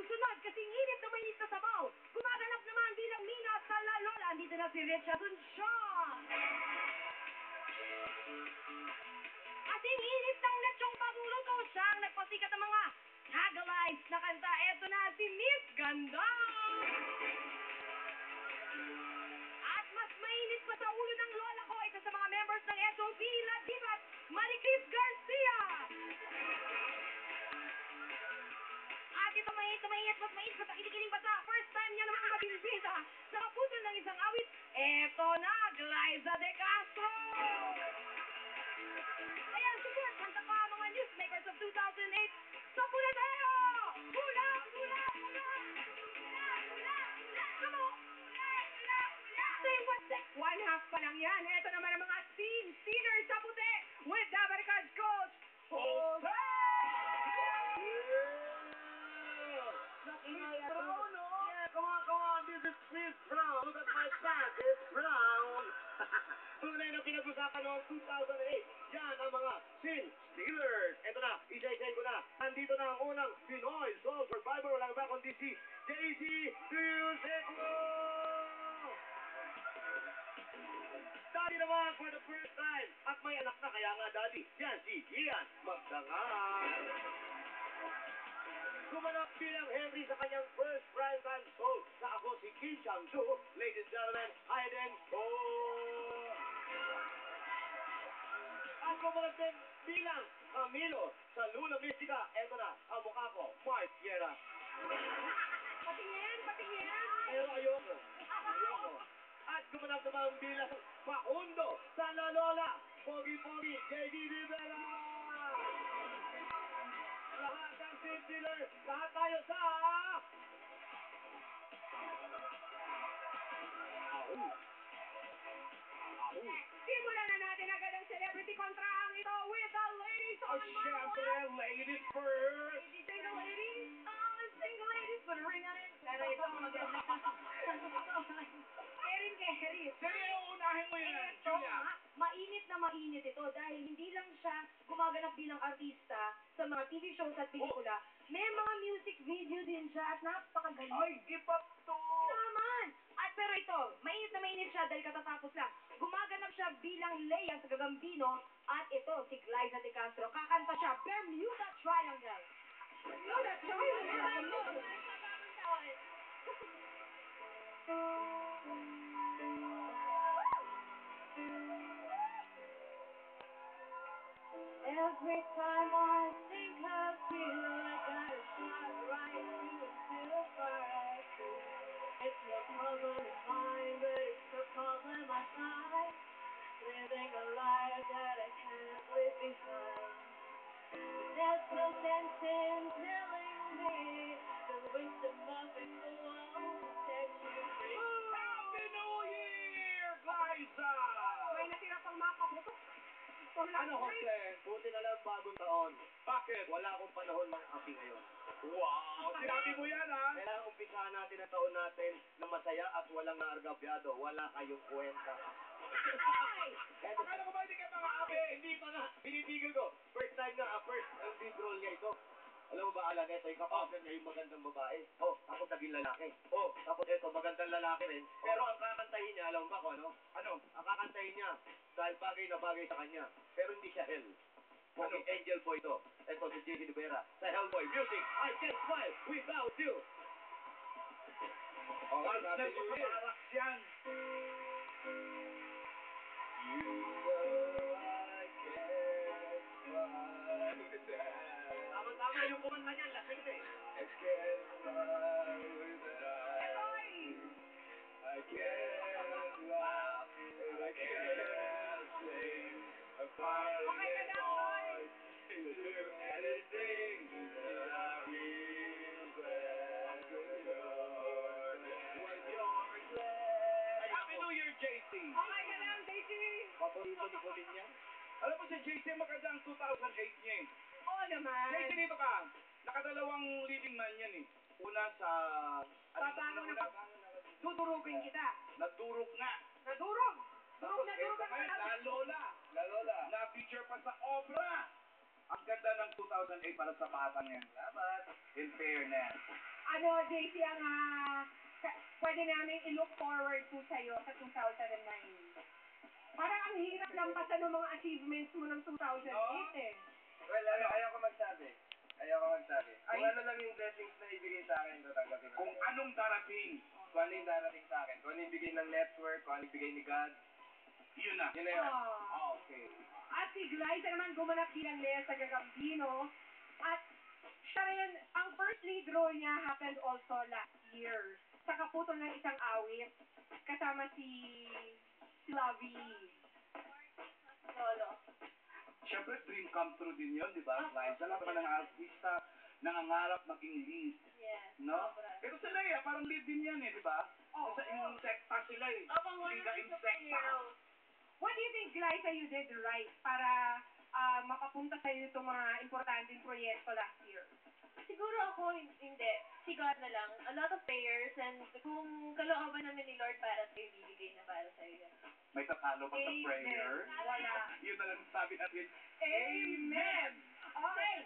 susunod, kasing init na mainit na sabaw. Gumaganap naman bilang Mina sa La Lola. Andito na si Richard Asuncion. Kasing init ng lechong pagluluto, siya ang nagpasikat ng mga tagalites na kanta. Eto na si Miss Ganda. At mas mainit pa sa ulo ng lola ko, isa sa mga members ng SOP, Latibat, Maricris Garcia. At ito mainit, mas mainit pa sa kinikiling basa. First time niya naman mabimbita sa kaputol ng isang awit. Eto na, Glyza De Castro. Ayan, support, kanta pa mga newsmakers of 2008 sa Pulatero. Hula, hula, hula. Hula, hula, hula. Come on. Say what the... One half pa lang yan. Ito naman ang mga seniors sa puti with Dabarcad's coach, Jose! Yeah, come on, this is Chris Brown. Look at my back, it's brown. Tunay na pinag-usapan noong 2008. Yan ang mga Sin Steelers. Ito na, isa-isay ko na. Nandito na ang unang Pinoy Soul Survivor. Walang iba kundi si JC Tuseco. Daddy naman for the first time. At may anak na, kaya nga daddy. Yan si Ian Magdangan. Gumanap bilang Henry sa kanyang first primetime show na ako si Kim Chang-du. Ladies and gentlemen, Hayden Ko. At gumanap din bilang Camilo sa Luna Mystica. Eto na, ang mukha ko, Mark Sierra. Patingin, patingin. Pero ayoko. At gumanap naman bilang Facundo sa La Lola. Pogi-pogi, JD Rivera. Lahat ng Sin Steelers, lahat tayo sa... Simulan na natin agad ang celebrity kontrahang ito with the ladies on my Siyempre, ladies first. Single ladies? Single ladies, put a ring on it. Pero ito, maganda. Erin Kerry. Sige, unahin mo yan, Ito Julia. nga, mainit na mainit ito dahil hindi lang siya gumaganap bilang artista sa mga TV shows at pelikula. May mga music video din siya at napakagaling. Ay, iba to. Naman! At pero ito, mainit na mainit siya dahil katatapos lang. Gumaganap siya bilang Leia sa Gagambino at ito, si Glyza De Castro. Kakanta siya, Bermuda Triangle. Bermuda Triangle! Every time I think of you, I gotta shot right into the fire. It's no problem of mine, but it's a problem I find. Living a life that I can't live behind. There's no sense in telling me the wisdom of it won't set you free. Happy New Year, Glyza! May natira pang makaputok. Ano, Jose? Buti na lang bagong taon. Bakit? Wala akong panahon mga api ngayon. Wow! Sinabi mo yan, ha? Kailangan umpisahan natin ang taon natin na masaya at walang naargabyado. Wala kayong kwenta. Akala ko ba hindi kayo mga api? Hindi pa nga. Binibigil ko. First time na, first lead role niya ito. Alam mo ba, Alan, ito yung kapatid niya yung magandang babae. Oh, tapos naging lalaki. Oh, tapos ito, magandang lalaki rin. Pero ang kakantahin niya, alam mo ba kung ano? Ano? Ang kakantahin niya, dahil bagay na bagay sa kanya. Pero hindi siya hell. Okay, Angel Boy ito. Ito, si JC Rivera. Sa Hellboy Music, I Can't Smile Without You. Oh, natin yung paraks yan. You know I can't smile. Tama-tama yung kumanta niyan, lasing na eh. I can't smile without Eloy! I can't laugh and I can't sing. I'm finally Okay ka na, Eloy! to do anything that I regret when you're glad. Happy New Year, JC! Okay ka lang, Daisy! Paborito ni Colin yan. Alam mo si JC maganda ang 2008 niya eh. Oo naman. JC, dito ka. Nakadalawang leading man yan eh. Una sa... Pabango na Dudurugin kita. Nagdurog nga. Nadurog! Durog na durog Ito ang ngayon, mga La Lola. La Lola. Na-feature pa sa opera. Ang ganda ng 2008 para sa batang yan. Salamat. In fairness. Ano, JC, ang pwede namin i-look forward to sa'yo sa 2009. Parang ang hirap lampasan ng mga achievements mo ng 2008 eh. Well, ayoko magsabi. Kung ano lang yung blessings na ibigay sa akin, tatanggapin ko. Kung anong darating, Kung ano yung darating sa akin, kung ano yung bigay ng network, kung ano yung bigay ni God, yun na. yun na yun. Okay. At si Glyza naman gumanap bilang Lea sa Gagambino. At siya rin, ang first lead role niya happened also last year. Sa kaputol ng isang awit. Kasama si Lavi. Lolo. Siyempre, dream come true din yun, di ba? Liza lang naman ng artista, nangangarap maging lead. Yes. No? Pero sa Leia, parang lead din yan eh, di ba? Oh. Sa insekta sila eh. Liga insekta. What do you think, Glyza, you did right para mapapunta sa'yo itong mga importanteng proyekto last year? Siguro ako, hindi. Si God na lang. A lot of prayers and kung kalooban naman ni Lord para sa'yo, bibigay na para sa'yo. May tatalo pa sa Amen. prayer. Wala. Yun na lang sabi natin. Amen! Okay,